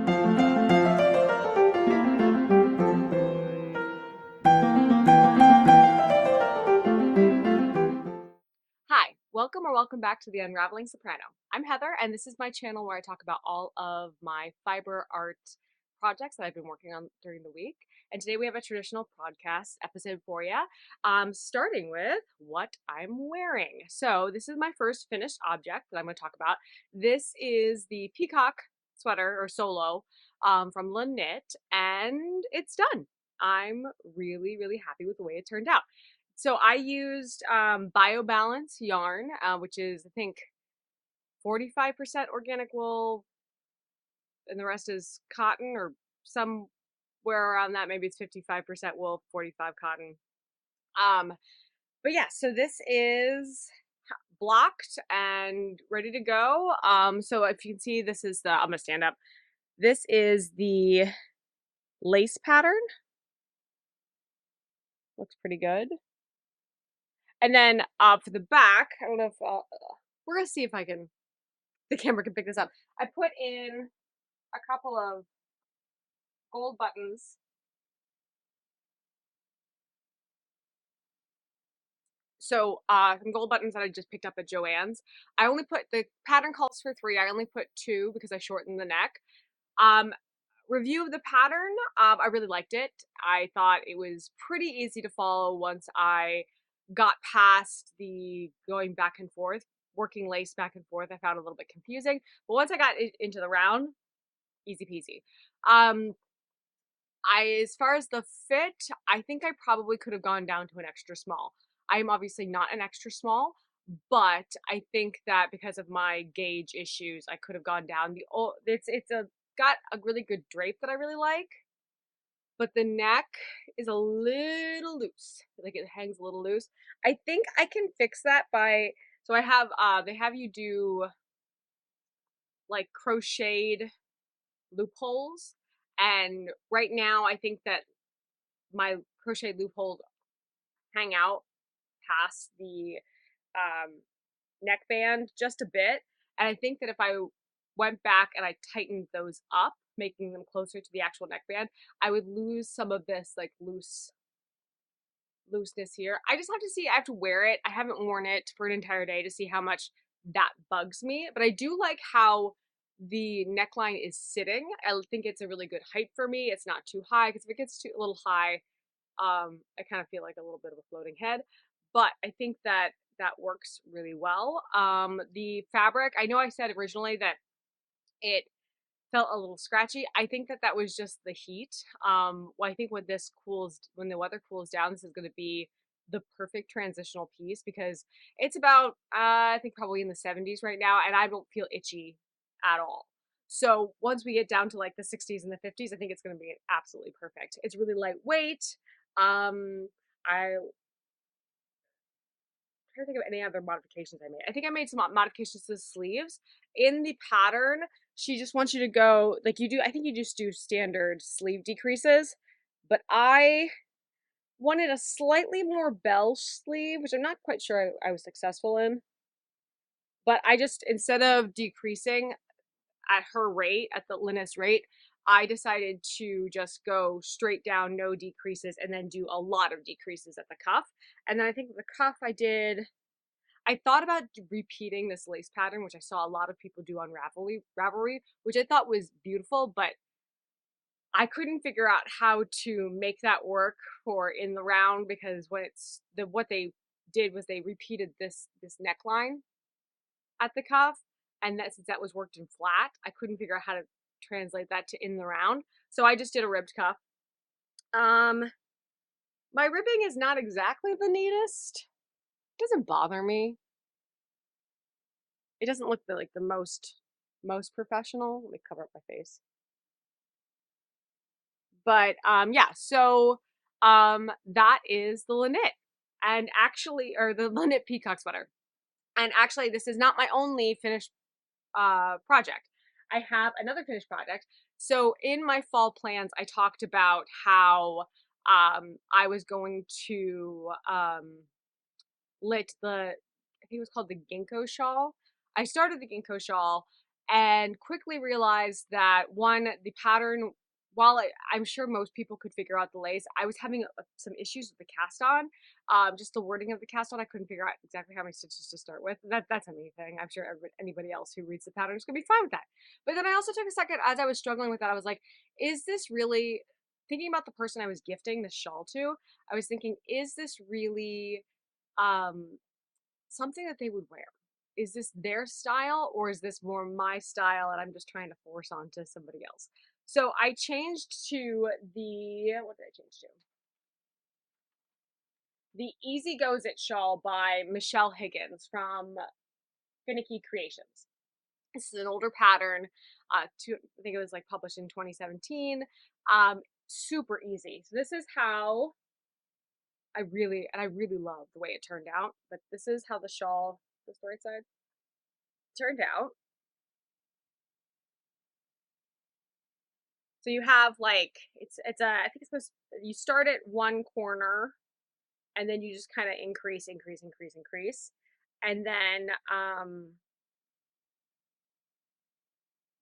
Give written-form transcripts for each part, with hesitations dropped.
Hi, welcome back to the Unraveling Soprano. I'm Heather, and this is my channel where I talk about all of my fiber art projects that I've been working on during the week. And today we have a traditional podcast episode for you, starting with what I'm wearing. So this is my first finished object that I'm going to talk about. This is the Peacock sweater or solo from Knit, and it's done. I'm really, really happy with the way it turned out. So I used BioBalance yarn, which is I think 45% organic wool, and the rest is cotton, or somewhere around that. Maybe it's 55% wool, 45 cotton. Um, but yeah, so this is blocked and ready to go. So if you can see, this is the. I'm gonna stand up. This is the lace pattern. Looks pretty good. And then for the back, I don't know if we're gonna see if the camera can pick this up. I put in a couple of gold buttons. So some gold buttons that I just picked up at Joann's. I only put the pattern calls for 3. I only put 2 because I shortened the neck. Um, Review of the pattern. I really liked it. I thought it was pretty easy to follow once I got past the going back and forth, working lace back and forth. I found it a little bit confusing, but once I got into the round, easy peasy. As far as the fit, I think I probably could have gone down to an extra small. I'm obviously not an extra small, but I think that because of my gauge issues, I could have gone down. It's a got a really good drape that I really like, but the neck is a little loose. Like it hangs a little loose. I think I can fix that by so I have they have you do like crocheted loopholes, and right now I think that my crochet loopholes hang out past the neckband just a bit. And I think that if I went back and I tightened those up, making them closer to the actual neckband, I would lose some of this like looseness here. I just have to see. I have to wear it. I haven't worn it for an entire day to see how much that bugs me. But I do like how the neckline is sitting. I think it's a really good height for me. It's not too high, because if it gets too a little high, I kind of feel like a little bit of a floating head, but I think that that works really well. The fabric, I know I said originally that it felt a little scratchy. I think that that was just the heat. Well, I think when the weather cools down, this is going to be the perfect transitional piece, because it's about, I think probably in the 70s right now, and I don't feel itchy at all. So once we get down to like the 60s and the 50s, I think it's going to be absolutely perfect. It's really lightweight. I trying to think of any other modifications I made. I think I made some modifications to the sleeves. In the pattern, she just wants you to go like you do. I think you just do standard sleeve decreases, but I wanted a slightly more bell sleeve, which I'm not quite sure I was successful in. But I just, instead of decreasing at her rate, at the Linus rate, I decided to just go straight down, no decreases, and then do a lot of decreases at the cuff. And then I think the cuff I thought about repeating this lace pattern, which I saw a lot of people do on Ravelry, which I thought was beautiful, but I couldn't figure out how to make that work for in the round, because what they did was they repeated this neckline at the cuff, and that since that was worked in flat, I couldn't figure out how to translate that to in the round. So I just did a ribbed cuff. Um, my ribbing is not exactly the neatest. It doesn't bother me. It doesn't look like the most professional. Let me cover up my face. But yeah, so that is the Linnet, and actually, or the Linnet Peacock sweater. And actually, this is not my only finished project. I have another finished project. So in my fall plans, I talked about how I was going to lit the, I think it was called the ginkgo shawl. I started the ginkgo shawl, and quickly realized that one, the pattern, while I'm sure most people could figure out the lace, I was having some issues with the cast on. Just the wording of the cast on, I couldn't figure out exactly how many stitches to start with. That's anything. I'm sure anybody else who reads the pattern is gonna be fine with that. But then I also took a second as I was struggling with that. I was like, is this really, thinking about the person I was gifting this shawl to? I was thinking, is this really um something that they would wear? Is this their style, or is this more my style and I'm just trying to force onto somebody else? So I changed to the, what did I change to? The Easy Goes It shawl by Michelle Higgins from Finicky Creations. This is an older pattern. I think it was like published in 2017. Super easy. So this is how I really love the way it turned out. But this is how the shawl, this the right side, turned out. So you have like, it's a, I think it's supposed, you start at one corner and then you just kind of increase, and then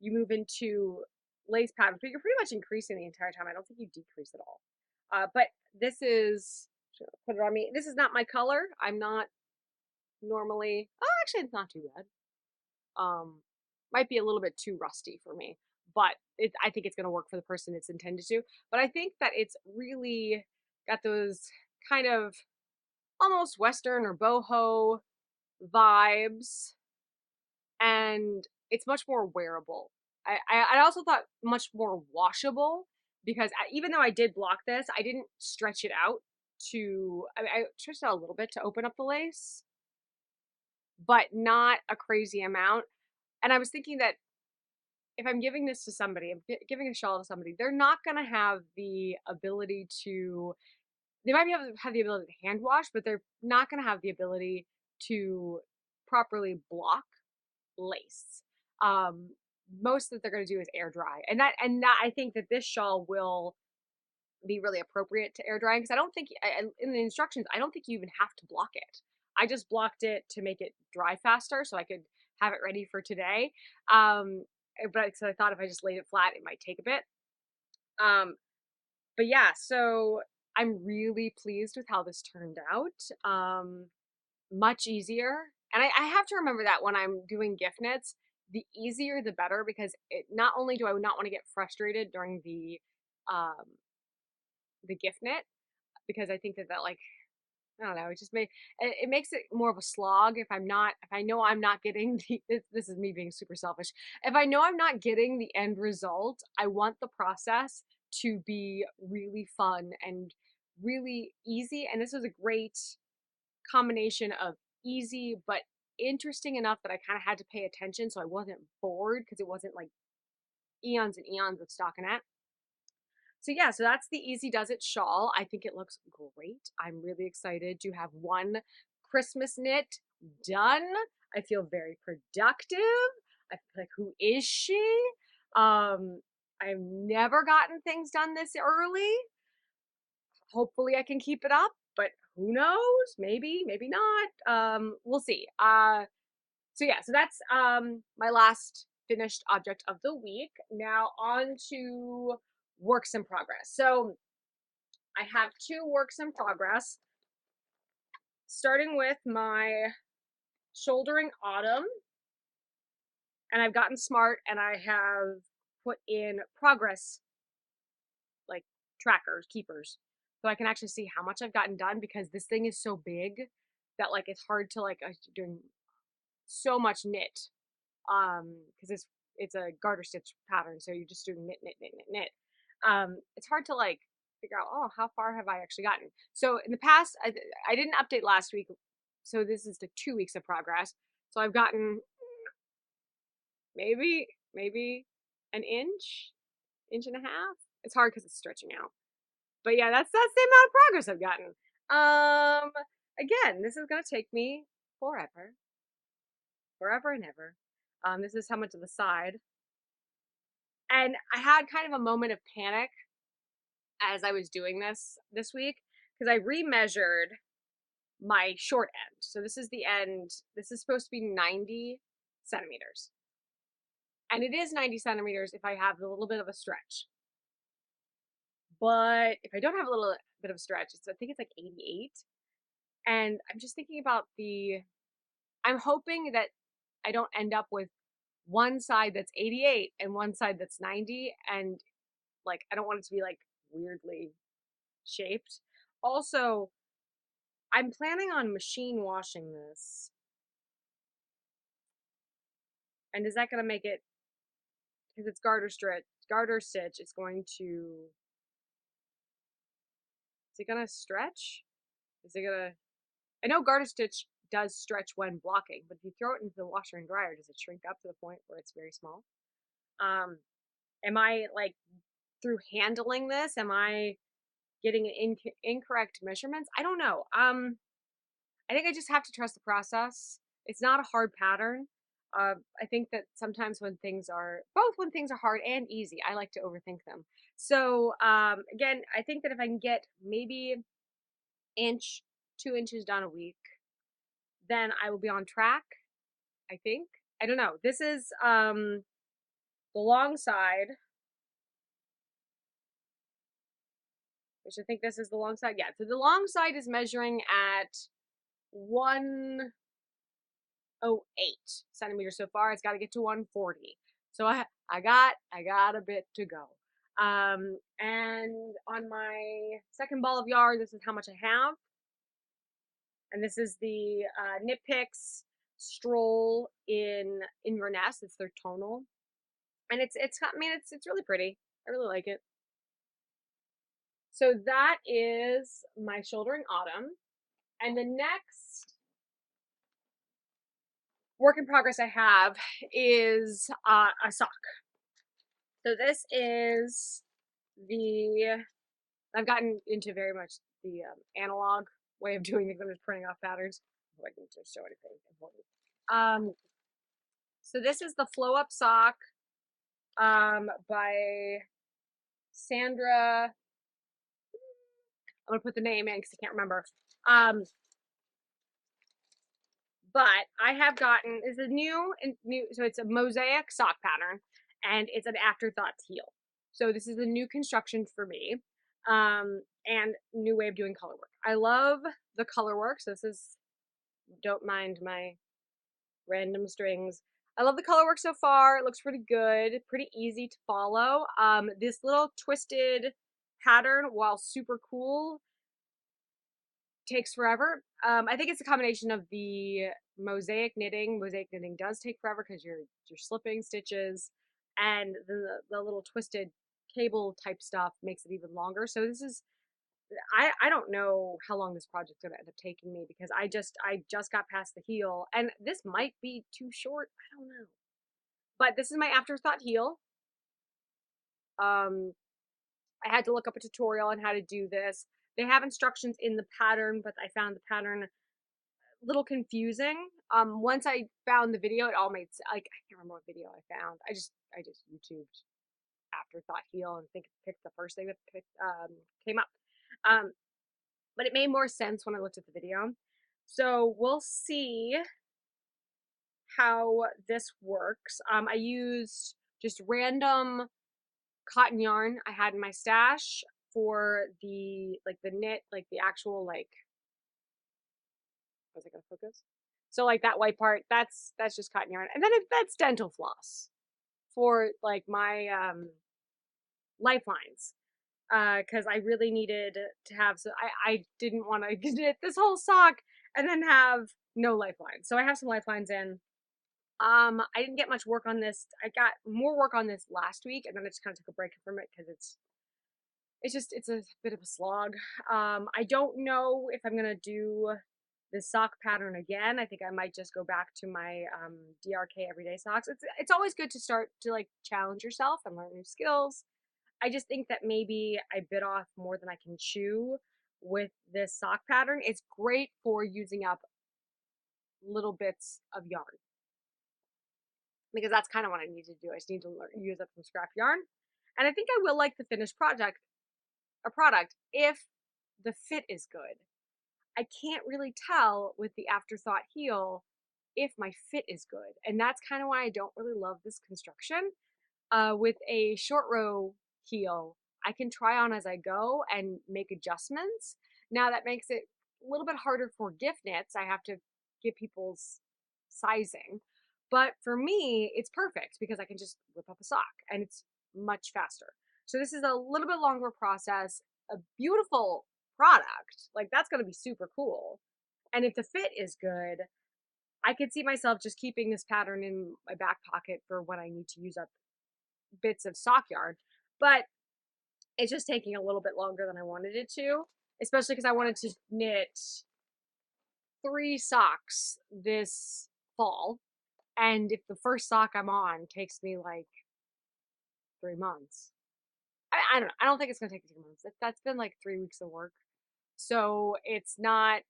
you move into lace patterns, but you're pretty much increasing the entire time. I don't think you decrease at all. But this is, put it on me. This is not my color. I'm not normally. Oh, actually, it's not too bad. Might be a little bit too rusty for me, but I think it's going to work for the person it's intended to. But I think that it's really got those kind of almost Western or boho vibes, and it's much more wearable. I also thought much more washable, because even though I did block this, I didn't stretch it out to, I stretched it out a little bit to open up the lace, but not a crazy amount. And I was thinking that if I'm giving this to somebody, I'm giving a shawl to somebody, they're not going to have the ability to, they might be able to have the ability to hand wash, but they're not going to have the ability to properly block lace. Um, Most that they're going to do is air dry, and that I think that this shawl will be really appropriate to air dry, because I don't think in the instructions I don't think you even have to block it. I just blocked it to make it dry faster so I could have it ready for today. But so I thought if I just laid it flat, it might take a bit. Um, but yeah, so I'm really pleased with how this turned out. Much easier. And I have to remember that when I'm doing gift knits, the easier the better, because it, not only do I not want to get frustrated during um the gift knit, because I think that like, I don't know, it just it makes it more of a slog if I know I'm not getting this is me being super selfish. If I know I'm not getting the end result, I want the process to be really fun and really easy. And this was a great combination of easy but interesting enough that I kind of had to pay attention so I wasn't bored, because it wasn't like eons and eons of stockinette. So yeah, so that's the Easy Does It shawl. I think it looks great. I'm really excited to have one Christmas knit done. I feel very productive. I feel like, who is she? I've never gotten things done this early. Hopefully I can keep it up, but who knows? Maybe, maybe not. We'll see. So yeah, so that's my last finished object of the week. Now on to works in progress. So I have two works in progress, starting with my shouldering autumn, and I've gotten smart and I have put in progress, like trackers, keepers, so I can actually see how much I've gotten done, because this thing is so big that like it's hard to like, I'm doing so much knit, because it's a garter stitch pattern, so you're just doing knit, knit, knit, knit, knit. It's hard to like figure out, oh, how far have I actually gotten. So in the past, I didn't update last week, so this is the 2 weeks of progress. So I've gotten maybe an inch and a half. It's hard because it's stretching out, but yeah, that's the amount of progress I've gotten. um Again, this is gonna take me forever, forever and ever. This is how much of the side. And I had kind of a moment of panic as I was doing this week, because I remeasured my short end. So this is the end. This is supposed to be 90 centimeters. And it is 90 centimeters if I have a little bit of a stretch. But if I don't have a little bit of a stretch, I think it's like 88. And I'm just thinking about I'm hoping that I don't end up with one side that's 88 and one side that's 90. And like, I don't want it to be like weirdly shaped. Also, I'm planning on machine washing this. And is that going to make it, because it's garter stitch, it's going to, is it going to stretch? Is it going to, I know garter stitch does stretch when blocking, but if you throw it into the washer and dryer, does it shrink up to the point where it's very small? Um, am I like, through handling this, am I getting incorrect measurements? I don't know. I think I just have to trust the process. It's not a hard pattern. I think that sometimes when things are hard and easy, I like to overthink them. So again, I think that if I can get maybe inch, 2 inches done a week, then I will be on track. I think. I don't know. This is the long side, which I think this is the long side. Yeah. So the long side is measuring at 108 centimeters so far. It's got to get to 140. So I got a bit to go. And on my second ball of yarn, this is how much I have. And this is the Knit Picks Stroll in Inverness. It's their tonal, and I mean it's really pretty. I really like it. So that is my Shouldering Autumn, and the next work in progress I have is a sock. So this is the, I've gotten into very much the analog way of doing things. I'm just printing off patterns. So I can just show anything important. So this is the Flow Up Sock by Sandra. I'm gonna put the name in because I can't remember. But I have gotten, it's a new, so it's a mosaic sock pattern, and it's an afterthought heel. So this is a new construction for me, and new way of doing color work. I love the color work. So this is, don't mind my random strings. I love the color work so far. It looks pretty good, pretty easy to follow. This little twisted pattern, while super cool, takes forever. I think it's a combination of the mosaic knitting. Mosaic knitting does take forever because you're slipping stitches, and the little twisted cable type stuff makes it even longer. So this is, I don't know how long this project's gonna end up taking me because I just got past the heel, and this might be too short. I don't know, but this is my afterthought heel. I had to look up a tutorial on how to do this. They have instructions in the pattern, but I found the pattern little confusing. Once I found the video, it all made sense. Like, I can't remember what video I found. I just YouTubed afterthought heel and think picked the first thing that came up. But it made more sense when I looked at the video. So we'll see how this works. I used just random cotton yarn I had in my stash for the knit, like the actual like, was it gonna focus? So like that white part, that's just cotton yarn. And then that's dental floss for like my lifelines. Because I really needed to have, so I didn't want to knit this whole sock and then have no lifelines. So I have some lifelines in. I didn't get much work on this. I got more work on this last week, and then I just kind of took a break from it because it's a bit of a slog. I don't know if I'm gonna do the sock pattern again. I think I might just go back to my DRK everyday socks. It's always good to start to like challenge yourself and learn new skills. I just think that maybe I bit off more than I can chew with this sock pattern. It's great for using up little bits of yarn because that's kind of what I need to do. I just need to use up some scrap yarn, and I think I will like the finished product if the fit is good. I can't really tell with the afterthought heel if my fit is good. And that's kind of why I don't really love this construction. With a short row heel, I can try on as I go and make adjustments. Now that makes it a little bit harder for gift knits. I have to get people's sizing. But for me, it's perfect because I can just whip up a sock and it's much faster. So this is a little bit longer process, a beautiful product. Like that's going to be super cool. And if the fit is good, I could see myself just keeping this pattern in my back pocket for when I need to use up bits of sock yarn. But it's just taking a little bit longer than I wanted it to, especially because I wanted to knit 3 socks this fall. And if the first sock I'm on takes me like 3 months, I don't know. I don't think it's going to take 3 months. That's been like 3 weeks of work. So it's not,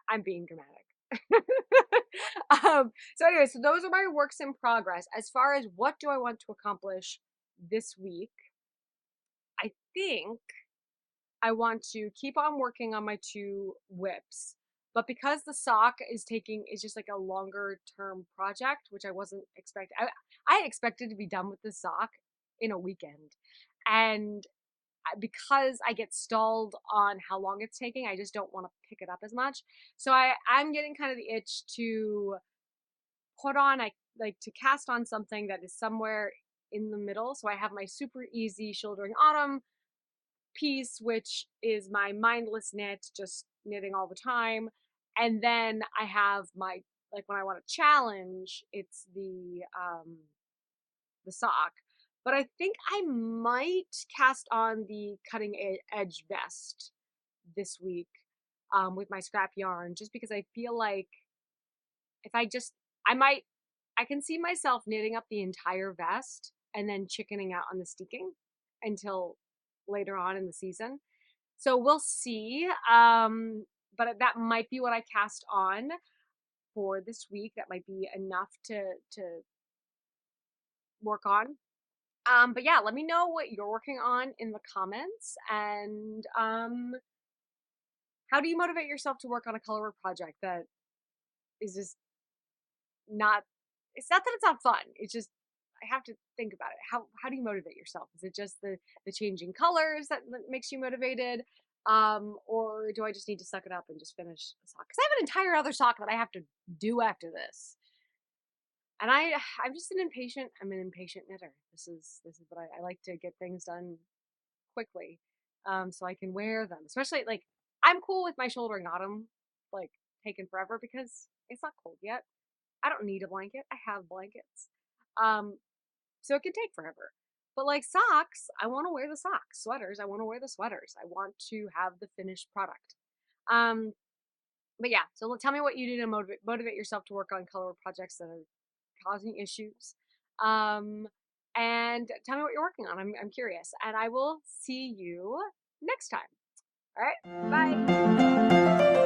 I'm being dramatic. So anyway, so those are my works in progress. As far as what do I want to accomplish this week, I think I want to keep on working on my 2 whips. But because the sock is just like a longer term project, which I wasn't expecting. I expected to be done with the sock in a weekend. And because I get stalled on how long it's taking, I just don't want to pick it up as much. So I'm getting kind of the itch to put on, I like to cast on something that is somewhere in the middle. So I have my super easy shouldering autumn piece, which is my mindless knit, just knitting all the time. And then I have my, like when I want to challenge, it's the sock. But I think I might cast on the cutting edge vest this week with my scrap yarn, just because I feel like if I just, I might, I can see myself knitting up the entire vest and then chickening out on the steeking until later on in the season. So we'll see. But that might be what I cast on for this week. That might be enough to work on. But yeah, let me know what you're working on in the comments. And how do you motivate yourself to work on a color project that is just not, it's not that it's not fun. It's just I have to think about it. How do you motivate yourself? Is it just the changing colors that makes you motivated? Or do I just need to suck it up and just finish the sock? Because I have an entire other sock that I have to do after this. And I'm just I'm an impatient knitter. This is what I like to get things done quickly. So I can wear them. Especially like I'm cool with my shouldering autumn like taking forever because it's not cold yet. I don't need a blanket. I have blankets. Um, so it can take forever. But like socks, I want to wear the socks. Sweaters, I want to wear the sweaters. I want to have the finished product. Um, but yeah, so tell me what you do to motivate yourself to work on color projects that are causing issues. Um, and tell me what you're working on. I'm curious. And I will see you next time. All right, bye.